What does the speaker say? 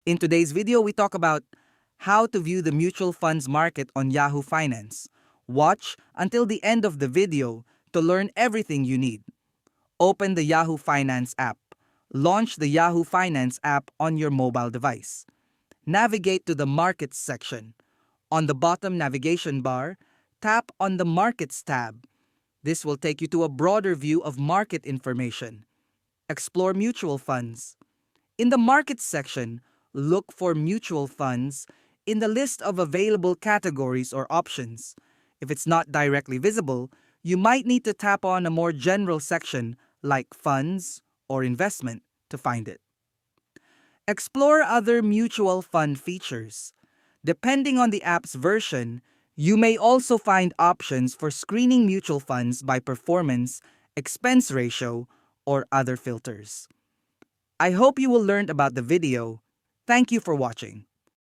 In today's video, we talk about how to view the mutual funds market on Yahoo Finance. Watch until the end of the video to learn everything you need. Open the Yahoo Finance app. Launch the Yahoo Finance app on your mobile device. Navigate to the Markets section. On the bottom navigation bar, tap on the Markets tab. This will take you to a broader view of market information. Explore mutual funds. In the Markets section, look for mutual funds in the list of available categories or options. If it's not directly visible, you might need to tap on a more general section like funds or investment to find it. Explore other mutual fund features. Depending on the app's version, you may also find options for screening mutual funds by performance, expense ratio, or other filters. I hope you will learn about the video. Thank you for watching.